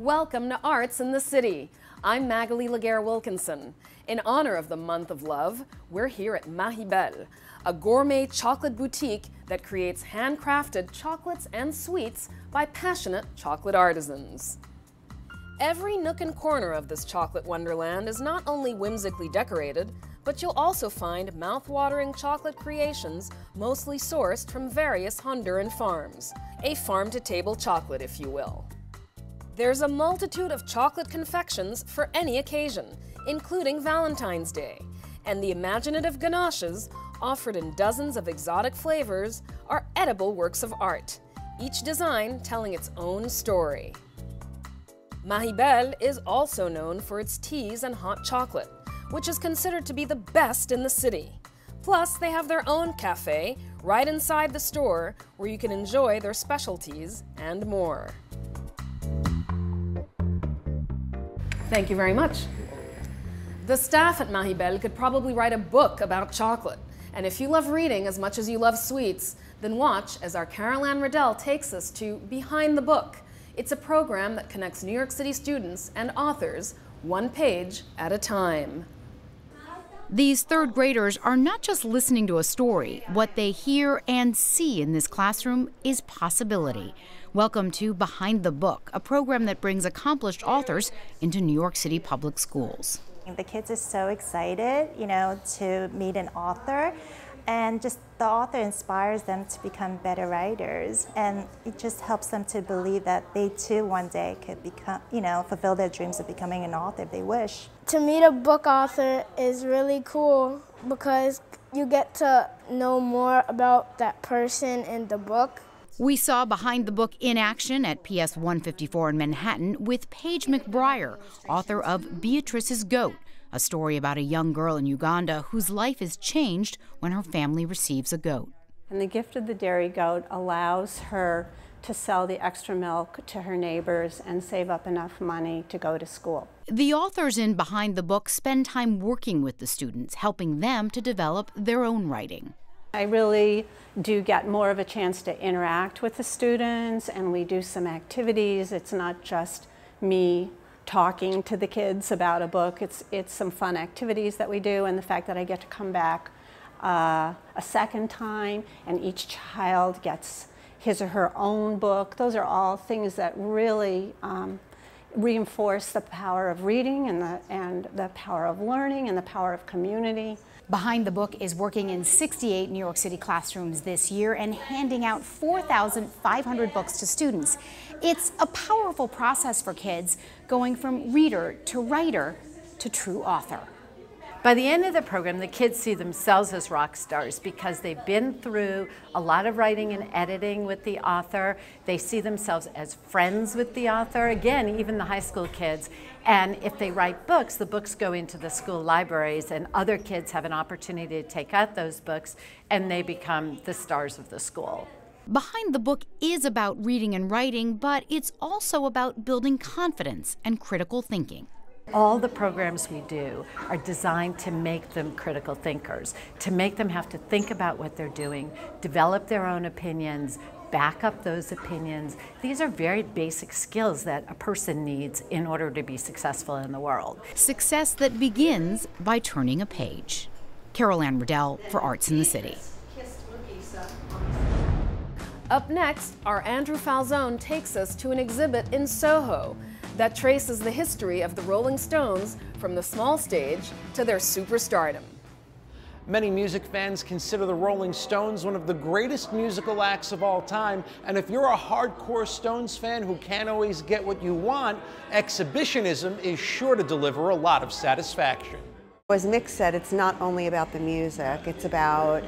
Welcome to Arts in the City. I'm Magali Laguerre-Wilkinson. In honor of the month of love, we're here at Mahibel, a gourmet chocolate boutique that creates handcrafted chocolates and sweets by passionate chocolate artisans. Every nook and corner of this chocolate wonderland is not only whimsically decorated, but you'll also find mouth-watering chocolate creations mostly sourced from various Honduran farms. A farm-to-table chocolate, if you will. There's a multitude of chocolate confections for any occasion, including Valentine's Day, and the imaginative ganaches, offered in dozens of exotic flavors, are edible works of art, each design telling its own story. Mahibel is also known for its teas and hot chocolate, which is considered to be the best in the city. Plus, they have their own cafe right inside the store where you can enjoy their specialties and more. Thank you very much. The staff at Mahibel could probably write a book about chocolate. And if you love reading as much as you love sweets, then watch as our Carol Ann Riddell takes us to Behind the Book. It's a program that connects New York City students and authors one page at a time. These third graders are not just listening to a story. What they hear and see in this classroom is possibility. Welcome to Behind the Book, a program that brings accomplished authors into New York City public schools. The kids are so excited, to meet an author, and just the author inspires them to become better writers, and it just helps them to believe that they too one day could become, fulfill their dreams of becoming an author if they wish. To meet a book author is really cool because you get to know more about that person in the book. We saw Behind the Book in action at PS 154 in Manhattan with Paige McBriar, author of Beatrice's Goat, a story about a young girl in Uganda whose life is changed when her family receives a goat. And the gift of the dairy goat allows her to sell the extra milk to her neighbors and save up enough money to go to school. The authors in Behind the Book spend time working with the students, helping them to develop their own writing. I really do get more of a chance to interact with the students, and we do some activities. It's not just me talking to the kids about a book. It's some fun activities that we do, and the fact that I get to come back a second time and each child gets his or her own book. Those are all things that really reinforce the power of reading and the power of learning and the power of community. Behind the Book is working in 68 New York City classrooms this year and handing out 4,500 books to students. It's a powerful process for kids, going from reader to writer to true author. By the end of the program, the kids see themselves as rock stars because they've been through a lot of writing and editing with the author. They see themselves as friends with the author, again, even the high school kids. And if they write books, the books go into the school libraries and other kids have an opportunity to take out those books and they become the stars of the school. Behind the Book is about reading and writing, but it's also about building confidence and critical thinking. All the programs we do are designed to make them critical thinkers, to make them have to think about what they're doing, develop their own opinions, back up those opinions. These are very basic skills that a person needs in order to be successful in the world. Success that begins by turning a page. Carol Ann Riddell for Arts in the City. Up next, our Andrew Falzone takes us to an exhibit in Soho that traces the history of the Rolling Stones from the small stage to their superstardom. Many music fans consider the Rolling Stones one of the greatest musical acts of all time, and if you're a hardcore Stones fan who can't always get what you want, exhibitionism is sure to deliver a lot of satisfaction. As Mick said, it's not only about the music, it's about,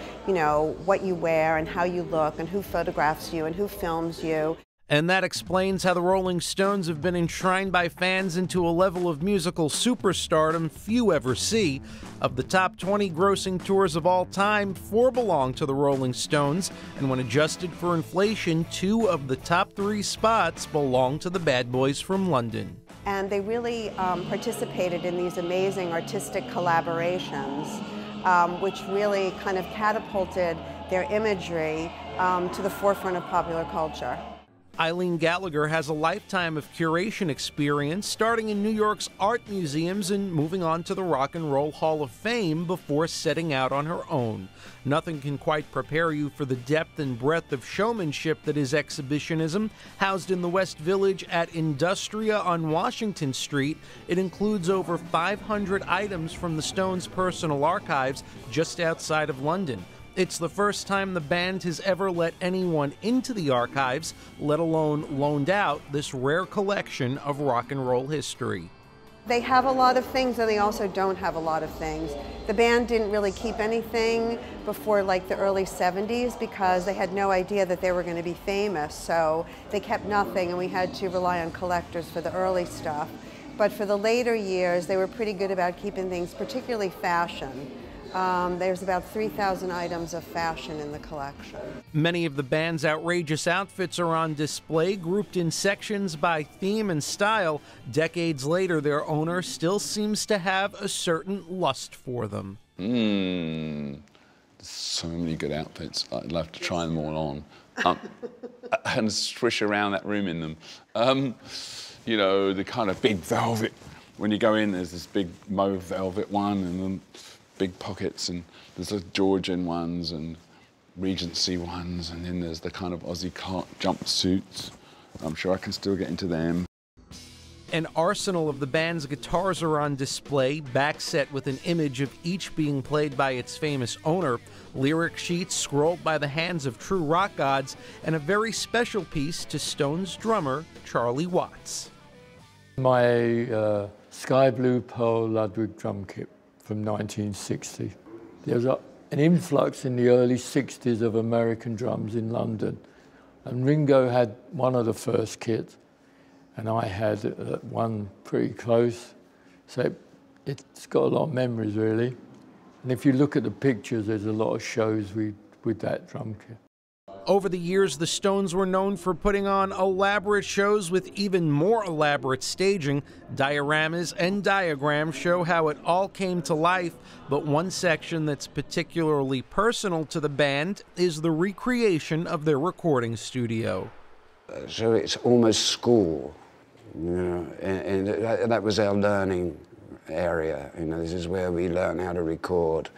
what you wear and how you look and who photographs you and who films you. And that explains how the Rolling Stones have been enshrined by fans into a level of musical superstardom few ever see. Of the top 20 grossing tours of all time, 4 belong to the Rolling Stones, and when adjusted for inflation, 2 of the top 3 spots belong to the Bad Boys from London. And they really participated in these amazing artistic collaborations, which really kind of catapulted their imagery to the forefront of popular culture. Eileen Gallagher has a lifetime of curation experience, starting in New York's art museums and moving on to the Rock and Roll Hall of Fame before setting out on her own. Nothing can quite prepare you for the depth and breadth of showmanship that is exhibitionism. Housed in the West Village at Industria on Washington Street, it includes over 500 items from the Stones' personal archives just outside of London. It's the first time the band has ever let anyone into the archives, let alone loaned out this rare collection of rock and roll history. They have a lot of things and they also don't have a lot of things. The band didn't really keep anything before like the early 70s because they had no idea that they were going to be famous, so they kept nothing and we had to rely on collectors for the early stuff. But for the later years, they were pretty good about keeping things, particularly fashion. There's about 3,000 items of fashion in the collection. Many of the band's outrageous outfits are on display, grouped in sections by theme and style. Decades later, their owner still seems to have a certain lust for them. There's so many good outfits. I'd love to try them all on and swish around that room in them. You know, the kind of big velvet. When you go in, there's this big mauve velvet one, and then big pockets, and there's the Georgian ones and Regency ones, and then there's the kind of Aussie Clark jumpsuits. I'm sure I can still get into them. An arsenal of the band's guitars are on display, backset with an image of each being played by its famous owner, lyric sheets scrolled by the hands of true rock gods, and a very special piece to Stones drummer Charlie Watts. My sky blue pearl Ludwig drum kit from 1960. There was an influx in the early 60s of American drums in London, and Ringo had one of the first kits, and I had one pretty close, so it's got a lot of memories really. And if you look at the pictures, there's a lot of shows with that drum kit. Over the years, the Stones were known for putting on elaborate shows with even more elaborate staging. Dioramas and diagrams show how it all came to life, but one section that's particularly personal to the band is the recreation of their recording studio. So it's almost school, you know, and that was our learning area. You know, this is where we learn how to record,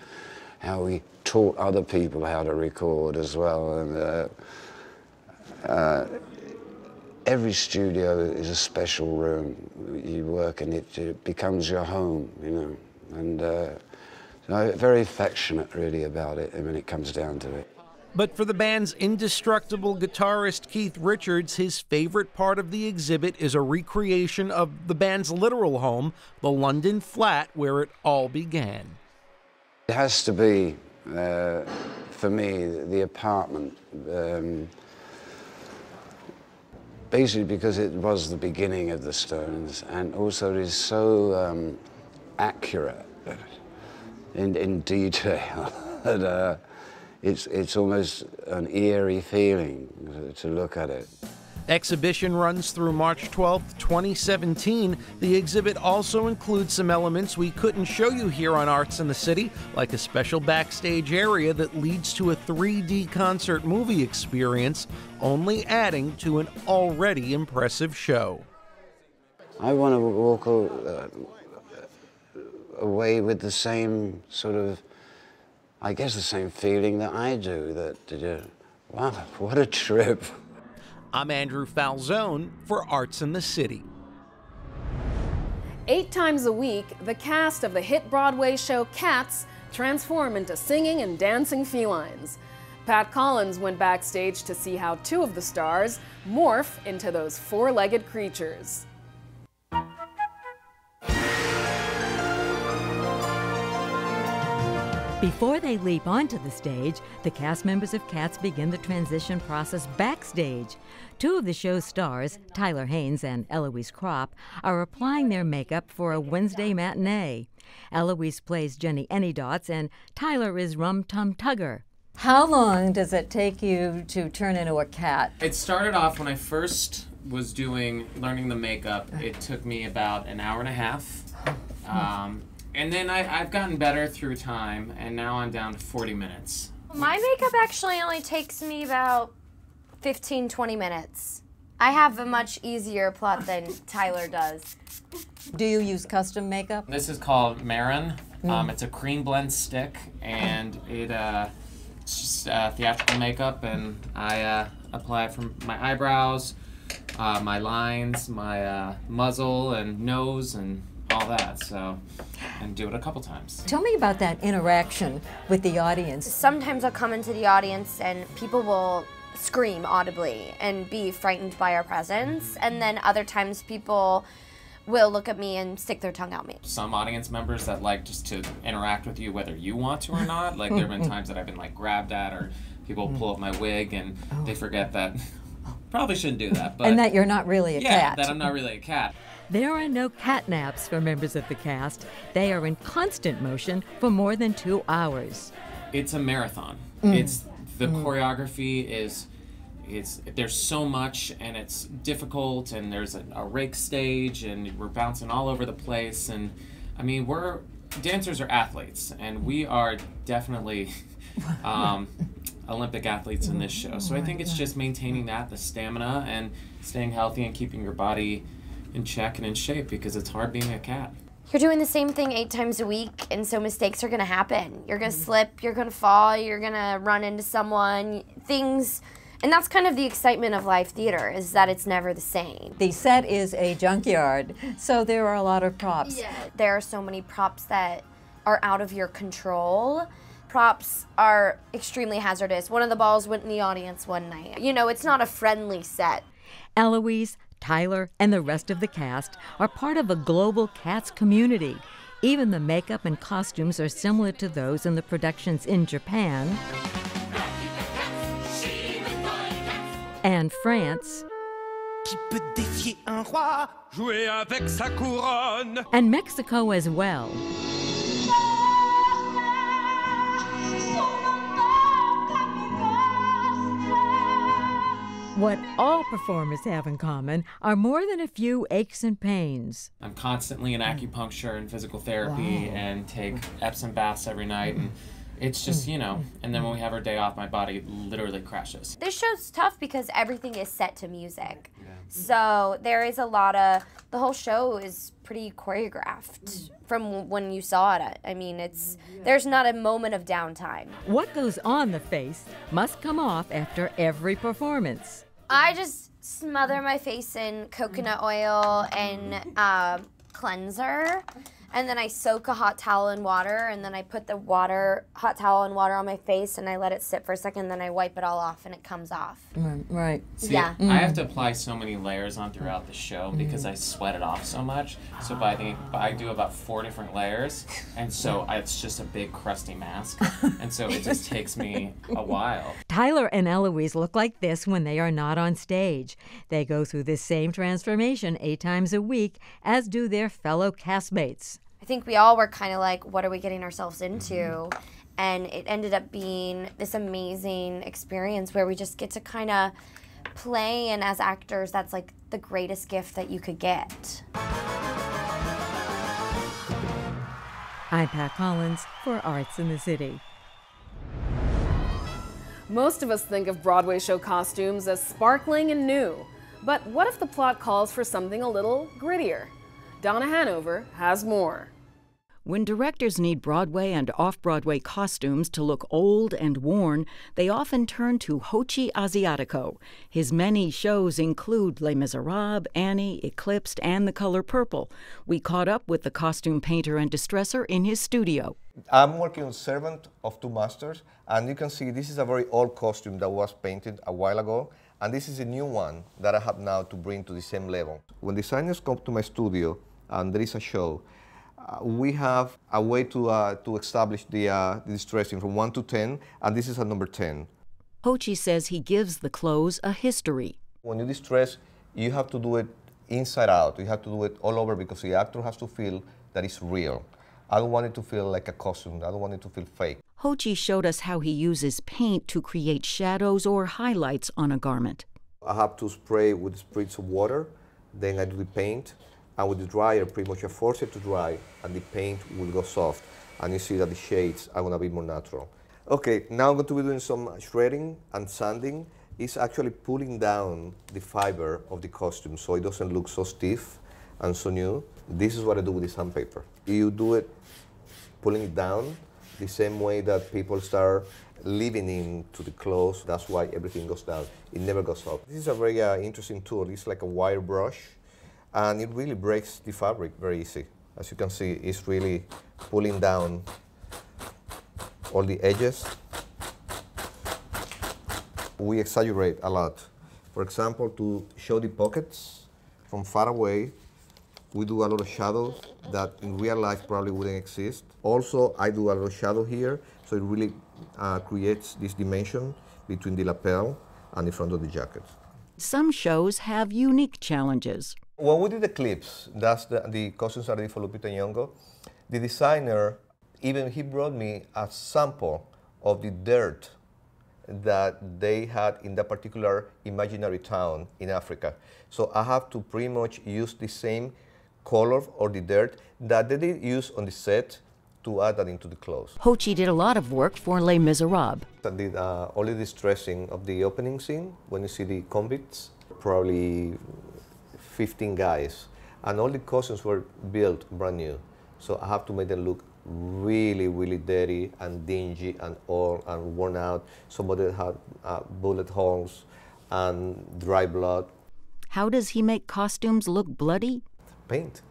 how we taught other people how to record as well. And every studio is a special room. You work and it becomes your home, you know. And so I'm very affectionate really about it when it comes down to it. But for the band's indestructible guitarist Keith Richards, his favorite part of the exhibit is a recreation of the band's literal home, the London flat where it all began. It has to be, for me, the apartment. Basically because it was the beginning of the Stones, and also it is so accurate in detail that it's almost an eerie feeling to look at it. Exhibition runs through March 12th, 2017. The exhibit also includes some elements we couldn't show you here on Arts in the City, like a special backstage area that leads to a 3D concert movie experience, only adding to an already impressive show. I want to walk away with the same sort of, I guess the same feeling that I do, that, wow, what a trip. I'm Andrew Falzone for Arts in the City. 8 times a week, the cast of the hit Broadway show Cats transform into singing and dancing felines. Pat Collins went backstage to see how 2 of the stars morph into those 4-legged creatures. Before they leap onto the stage, the cast members of Cats begin the transition process backstage. 2 of the show's stars, Tyler Haynes and Eloise Kropp, are applying their makeup for a Wednesday matinee. Eloise plays Jenny Anydots and Tyler is Rum Tum Tugger. How long does it take you to turn into a cat? It started off when I first was learning the makeup. It took me about an hour and a half. And then I've gotten better through time, and now I'm down to 40 minutes. My makeup actually only takes me about 15, 20 minutes. I have a much easier plot than Tyler does. Do you use custom makeup? This is called Marin. It's a cream blend stick, and it's just theatrical makeup, and I apply it from my eyebrows, my lines, my muzzle and nose, and all that. So, and do it a couple times. Tell me about that interaction with the audience. Sometimes I'll come into the audience and people will scream audibly and be frightened by our presence, and then other times people will look at me and stick their tongue out me. Some audience members that like just to interact with you whether you want to or not. Like there have been times that I've been like grabbed at, or people pull up my wig and they forget that probably shouldn't do that. But and that you're not really a cat. Yeah, that I'm not really a cat. There are no cat naps for members of the cast. They are in constant motion for more than 2 hours. It's a marathon. It's the choreography is there's so much, and it's difficult, and there's a rake stage, and we're bouncing all over the place, and I mean dancers are athletes, and we are definitely Olympic athletes in this show. So I think it's just maintaining the stamina, and staying healthy and keeping your body in check and in shape, because it's hard being a cat. You're doing the same thing 8 times a week, and so mistakes are gonna happen. You're gonna slip, you're gonna fall, you're gonna run into someone, and that's kind of the excitement of live theater, is that it's never the same. The set is a junkyard, so there are a lot of props. Yeah. There are so many props that are out of your control. Props are extremely hazardous. One of the balls went in the audience one night. You know, it's not a friendly set. Eloise, Tyler, and the rest of the cast are part of a global Cats community. Even the makeup and costumes are similar to those in the productions in Japan and France and Mexico as well. What all performers have in common are more than a few aches and pains. I'm constantly in acupuncture and physical therapy and take Epsom baths every night, and it's just, you know, and then when we have our day off, my body literally crashes. This show's tough because everything is set to music. So there is a lot of, the whole show is pretty choreographed from when you saw it. I mean, there's not a moment of downtime. What goes on the face must come off after every performance. I just smother my face in coconut oil and cleanser, and then I soak a hot towel in water, and then I put the hot towel and water on my face, and I let it sit for a second, then I wipe it all off, and it comes off. Right. See, I have to apply so many layers on throughout the show because I sweat it off so much. So I do about 4 different layers, and so it's just a big crusty mask, and so it just takes me a while. Tyler and Eloise look like this when they are not on stage. They go through this same transformation 8 times a week, as do their fellow castmates. I think we all were kind of like, what are we getting ourselves into? And it ended up being this amazing experience where we just get to kind of play, and as actors, that's like the greatest gift that you could get. I'm Pat Collins for Arts in the City. Most of us think of Broadway show costumes as sparkling and new. But what if the plot calls for something a little grittier? Donna Hanover has more. When directors need Broadway and off-Broadway costumes to look old and worn, they often turn to Hochi Asiatico. His many shows include Les Miserables, Annie, Eclipsed, and The Color Purple. We caught up with the costume painter and distresser in his studio. I'm working on Servant of Two Masters, and you can see this is a very old costume that was painted a while ago, and this is a new one that I have now to bring to the same level. When designers come to my studio and there is a show, we have a way to establish the distressing from 1 to 10, and this is a number 10. Hochi says he gives the clothes a history. When you distress, you have to do it inside out. You have to do it all over because the actor has to feel that it's real. I don't want it to feel like a costume. I don't want it to feel fake. Hochi showed us how he uses paint to create shadows or highlights on a garment. I have to spray with spritz of water, then I do the paint, and with the dryer, pretty much I force it to dry, and the paint will go soft, and you see that the shades are going to be more natural. Okay, now I'm going to be doing some shredding and sanding is actually pulling down the fiber of the costume so it doesn't look so stiff and so new. This is what I do with the sandpaper. You do it pulling it down the same way that people start living into the clothes. That's why everything goes down. It never goes up. This is a very interesting tool. It's like a wire brush, and it really breaks the fabric very easy. As you can see, it's really pulling down all the edges. We exaggerate a lot. For example, to show the pockets from far away, we do a lot of shadows that in real life probably wouldn't exist. Also, I do a lot of shadow here, so it really creates this dimension between the lapel and the front of the jacket. Some shows have unique challenges. When we did the clips, that's the costumes are ready for Lupita Nyong'o, the designer, even he brought me a sample of the dirt that they had in that particular imaginary town in Africa. So I have to pretty much use the same color or the dirt that they did use on the set to add that into the clothes. Ho Chi did a lot of work for Les Miserables. I did only the dressing of the opening scene when you see the convicts, probably 15 guys, and all the costumes were built brand new. So I have to make them look really, really dirty and dingy and old and worn out. Some of them had bullet holes and dry blood. How does he make costumes look bloody? Paint.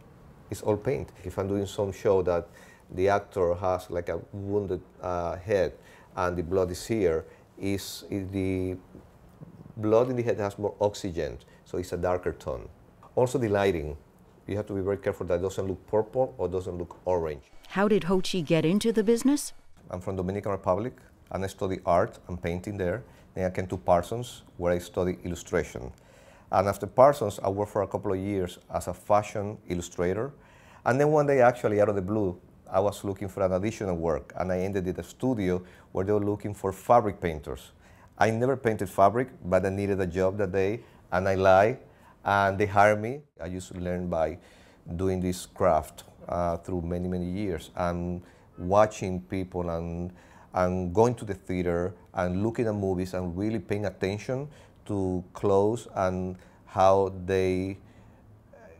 It's all paint. If I'm doing some show that the actor has like a wounded head and the blood is here, the blood in the head has more oxygen, so it's a darker tone. Also the lighting. You have to be very careful that it doesn't look purple or doesn't look orange. How did Ho Chi get into the business? I'm from Dominican Republic, and I studied art and painting there. Then I came to Parsons, where I studied illustration. And after Parsons, I worked for a couple of years as a fashion illustrator. And then one day, actually, out of the blue, I was looking for an additional work, and I ended at a studio where they were looking for fabric painters. I never painted fabric, but I needed a job that day, and I lied, and they hired me. I used to learn by doing this craft through many, many years, and watching people and going to the theater and looking at movies and really paying attention to clothes and how they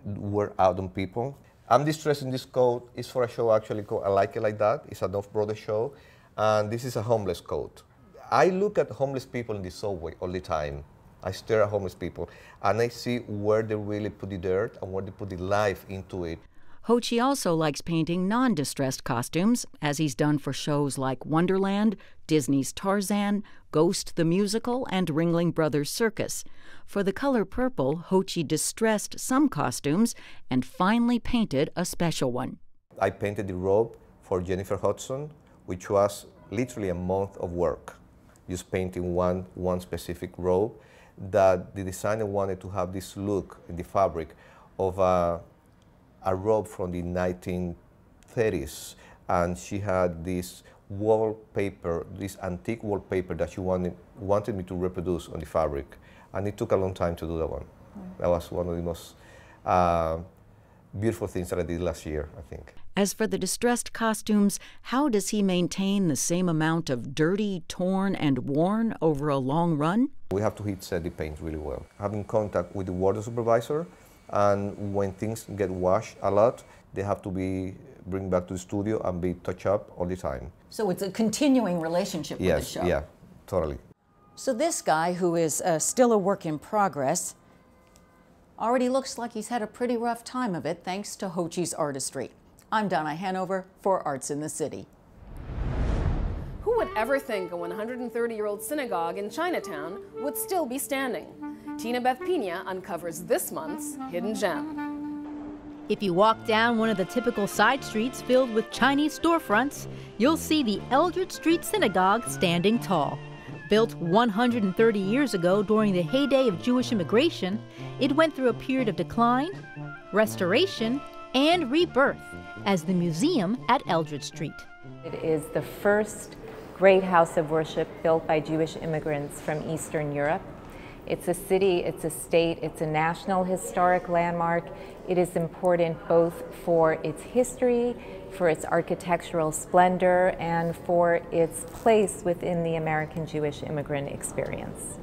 were out on people. I'm distressing this coat. It's for a show actually called I Like It Like That. It's an off-Broadway show, and this is a homeless coat. I look at homeless people in the subway all the time. I stare at homeless people, and I see where they really put the dirt and where they put the life into it. Ho Chi also likes painting non-distressed costumes, as he's done for shows like Wonderland, Disney's Tarzan, Ghost the Musical, and Ringling Brothers Circus. For The Color Purple, Ho Chi distressed some costumes and finally painted a special one. I painted the robe for Jennifer Hudson, which was literally a month of work, just painting one specific robe, that the designer wanted to have this look in the fabric of a robe from the 1930s, and she had this wallpaper, this antique wallpaper that she wanted me to reproduce on the fabric, and it took a long time to do that one. That was one of the most beautiful things that I did last year, I think. As for the distressed costumes, how does he maintain the same amount of dirty, torn, and worn over a long run? We have to heat set the paint really well. Having contact with the wardrobe supervisor, and when things get washed a lot, they have to be bring back to the studio and be touched up all the time. So it's a continuing relationship with the show. Yes, yeah, totally. So this guy, who is still a work in progress, already looks like he's had a pretty rough time of it thanks to Ho Chi's artistry. I'm Donna Hanover for Arts in the City. Who would ever think a 130-year-old synagogue in Chinatown would still be standing? Tina Beth Pina uncovers this month's hidden gem. If you walk down one of the typical side streets filled with Chinese storefronts, you'll see the Eldred Street Synagogue standing tall. Built 130 years ago during the heyday of Jewish immigration, it went through a period of decline, restoration, and rebirth as the museum at Eldred Street. It is the first great house of worship built by Jewish immigrants from Eastern Europe. It's a city, it's a state, it's a national historic landmark. It is important both for its history, for its architectural splendor, and for its place within the American Jewish immigrant experience.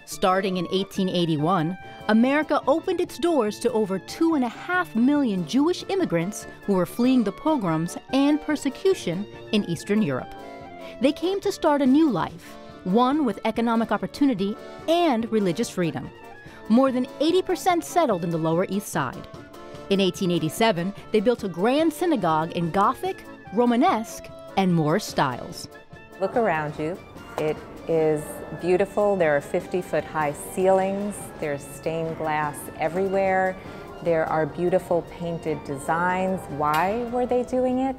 Starting in 1881, America opened its doors to over 2.5 million Jewish immigrants who were fleeing the pogroms and persecution in Eastern Europe. They came to start a new life, one with economic opportunity and religious freedom. More than 80% settled in the Lower East Side. In 1887, they built a grand synagogue in Gothic, Romanesque, and Moorish styles. Look around you. It is beautiful. There are 50-foot high ceilings. There's stained glass everywhere. There are beautiful painted designs. Why were they doing it?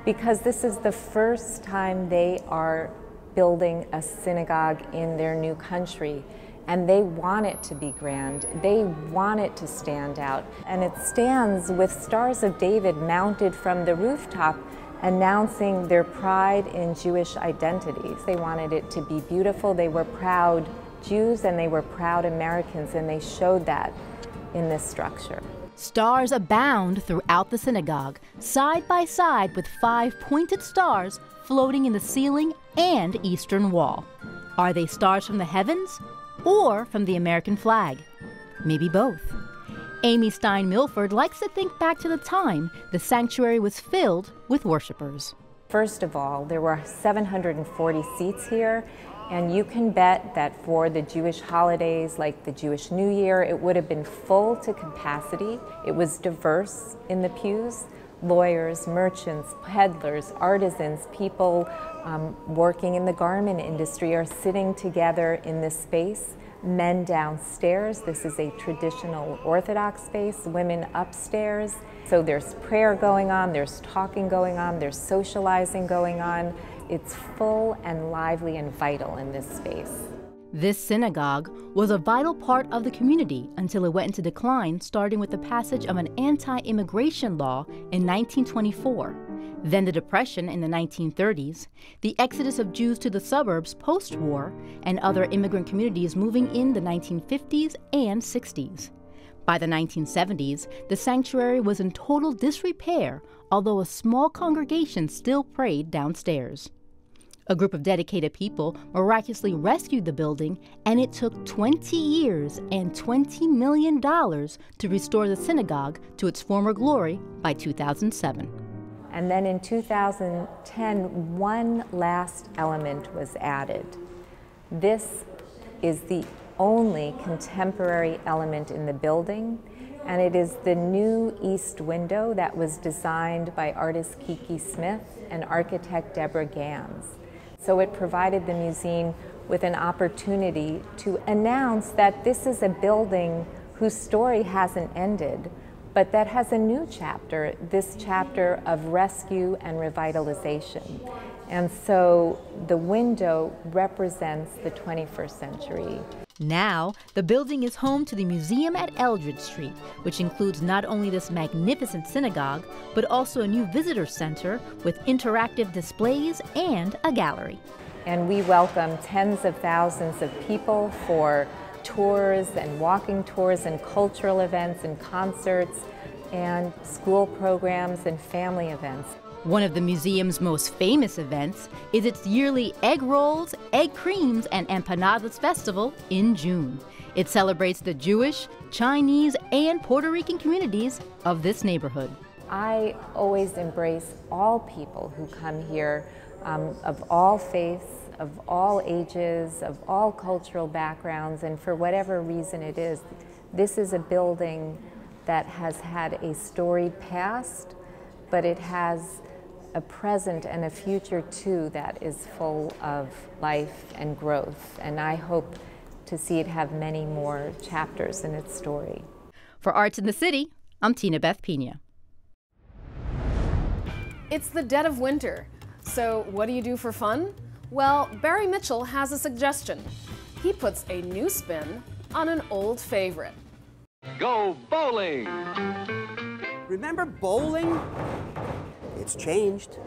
Because this is the first time they are building a synagogue in their new country. And they want it to be grand. They want it to stand out. And it stands with Stars of David mounted from the rooftop, announcing their pride in Jewish identities. They wanted it to be beautiful. They were proud Jews and they were proud Americans, and they showed that in this structure. Stars abound throughout the synagogue, side by side with 5 pointed stars floating in the ceiling and eastern wall. Are they stars from the heavens or from the American flag? Maybe both. Amy Stein Milford likes to think back to the time the sanctuary was filled with worshipers. First of all, there were 740 seats here, and you can bet that for the Jewish holidays like the Jewish New Year, it would have been full to capacity. It was diverse in the pews. Lawyers, merchants, peddlers, artisans, people working in the garment industry are sitting together in this space. Men downstairs, this is a traditional Orthodox space, women upstairs. So there's prayer going on, there's talking going on, there's socializing going on. It's full and lively and vital in this space. This synagogue was a vital part of the community until it went into decline, starting with the passage of an anti-immigration law in 1924. Then the Depression in the 1930s, the exodus of Jews to the suburbs post-war, and other immigrant communities moving in the 1950s and 60s. By the 1970s, the sanctuary was in total disrepair, although a small congregation still prayed downstairs. A group of dedicated people miraculously rescued the building, and it took 20 years and $20 million to restore the synagogue to its former glory by 2007. And then in 2010, one last element was added. This is the only contemporary element in the building, and it is the new east window that was designed by artist Kiki Smith and architect Deborah Gans. So it provided the museum with an opportunity to announce that this is a building whose story hasn't ended, but that has a new chapter, this chapter of rescue and revitalization. And so the window represents the 21st century. Now, the building is home to the museum at Eldridge Street, which includes not only this magnificent synagogue, but also a new visitor center with interactive displays and a gallery. And we welcome tens of thousands of people for tours and walking tours and cultural events and concerts and school programs and family events. One of the museum's most famous events is its yearly Egg Rolls, Egg Creams, and Empanadas Festival in June. It celebrates the Jewish, Chinese, and Puerto Rican communities of this neighborhood. I always embrace all people who come here, of all faiths, of all ages, of all cultural backgrounds, and for whatever reason it is. This is a building that has had a storied past, but it has a present and a future too that is full of life and growth, and I hope to see it have many more chapters in its story. For Arts in the City, I'm Tina Beth Pina. It's the dead of winter, so what do you do for fun? Well, Barry Mitchell has a suggestion. He puts a new spin on an old favorite. Go bowling! Remember bowling? It's changed.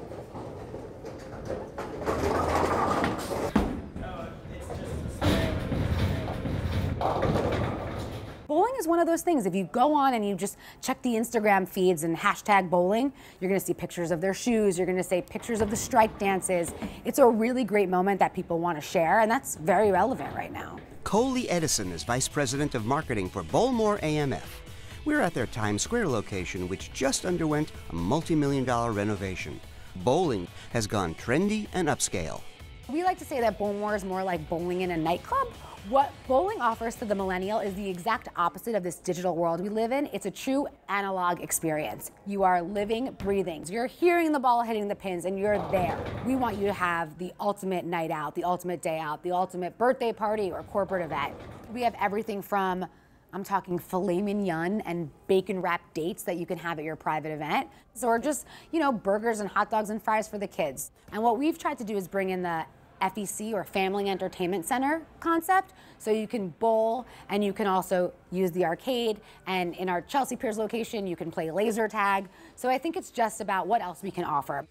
Bowling is one of those things. If you go on and you just check the Instagram feeds and hashtag bowling, you're gonna see pictures of their shoes, you're gonna see pictures of the strike dances. It's a really great moment that people want to share, and that's very relevant right now. Coley Edison is Vice President of Marketing for Bowlmore AMF. We're at their Times Square location, which just underwent a multi-million-dollar renovation. Bowling has gone trendy and upscale. We like to say that Bowlmore is more like bowling in a nightclub. What bowling offers to the millennial is the exact opposite of this digital world we live in. It's a true analog experience. You are living, breathing. You're hearing the ball hitting the pins and you're there. We want you to have the ultimate night out, the ultimate day out, the ultimate birthday party or corporate event. We have everything from, I'm talking filet mignon and bacon wrapped dates that you can have at your private event. Or just, you know, burgers and hot dogs and fries for the kids. And what we've tried to do is bring in the FEC or Family Entertainment Center concept. So you can bowl and you can also use the arcade. And in our Chelsea Piers location, you can play laser tag. So I think it's just about what else we can offer.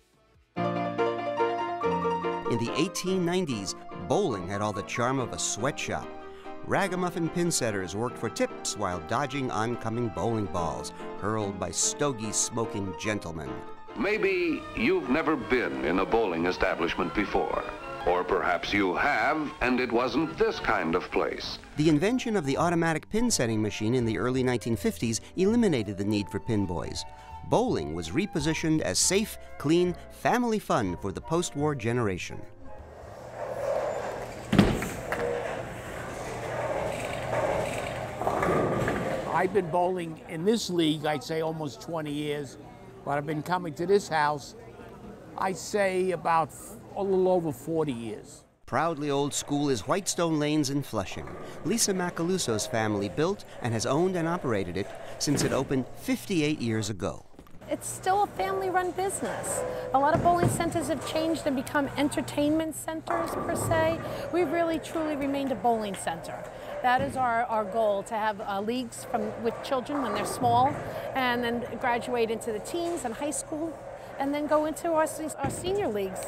In the 1890s, bowling had all the charm of a sweatshop. Ragamuffin pin setters worked for tips while dodging oncoming bowling balls hurled by stogie-smoking gentlemen. Maybe you've never been in a bowling establishment before. Or perhaps you have, and it wasn't this kind of place. The invention of the automatic pin setting machine in the early 1950s eliminated the need for pin boys. Bowling was repositioned as safe, clean, family fun for the post-war generation. I've been bowling in this league, I'd say almost 20 years, but I've been coming to this house, I'd say about a little over 40 years. Proudly old school is Whitestone Lanes in Flushing. Lisa Macaluso's family built and has owned and operated it since it opened 58 years ago. It's still a family-run business. A lot of bowling centers have changed and become entertainment centers, per se. We've really, truly remained a bowling center. That is our goal, to have leagues with children when they're small, and then graduate into the teens and high school, and then go into our senior leagues.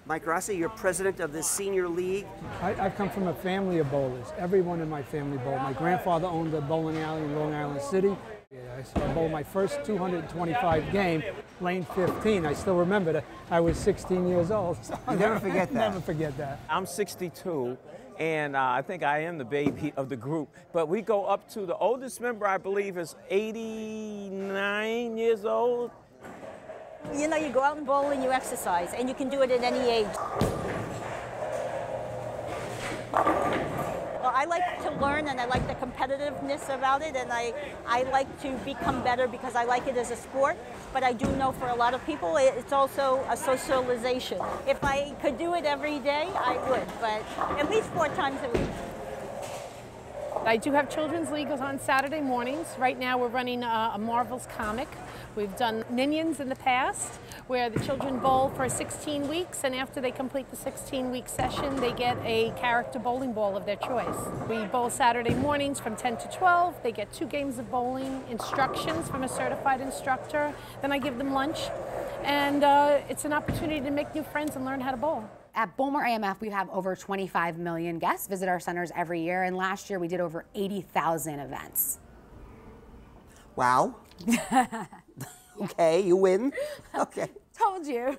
Mike Rossi, you're president of the senior league. I've come from a family of bowlers. Everyone in my family bowled. My grandfather owned a bowling alley in Long Island City. I bowled my first 225 game, lane 15. I still remember that. I was 16 years old. So You never forget that. Never forget that. I'm 62, and I think I am the baby of the group. But we go up to the oldest member, I believe, is 89 years old. You know, you go out and bowl and you exercise, and you can do it at any age. Well, I like to learn, and I like the competitiveness about it, and I like to become better because I like it as a sport. But I do know for a lot of people, it's also a socialization. If I could do it every day, I would, but at least 4 times a week. I do have children's leagues on Saturday mornings. Right now we're running a Marvel's comic. We've done Minions in the past, where the children bowl for 16 weeks, and after they complete the 16-week session, they get a character bowling ball of their choice. We bowl Saturday mornings from 10 to 12. They get 2 games of bowling, instructions from a certified instructor. Then I give them lunch, and it's an opportunity to make new friends and learn how to bowl. At Bowlmore AMF, we have over 25 million guests visit our centers every year, and last year we did over 80,000 events. Wow. Okay, you win. Okay. Told you.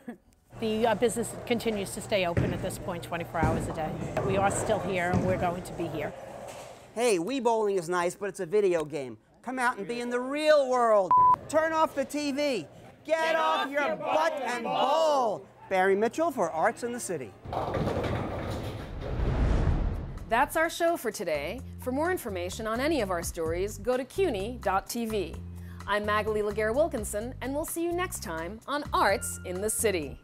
The business continues to stay open at this point 24 hours a day. We are still here, and we're going to be here. Hey, Wii bowling is nice, but it's a video game. Come out and be in the real world. Turn off the TV. Get off your butt and bowl. Barry Mitchell for Arts in the City. That's our show for today. For more information on any of our stories, go to cuny.tv. I'm Magali Laguerre Wilkinson, and we'll see you next time on Arts in the City.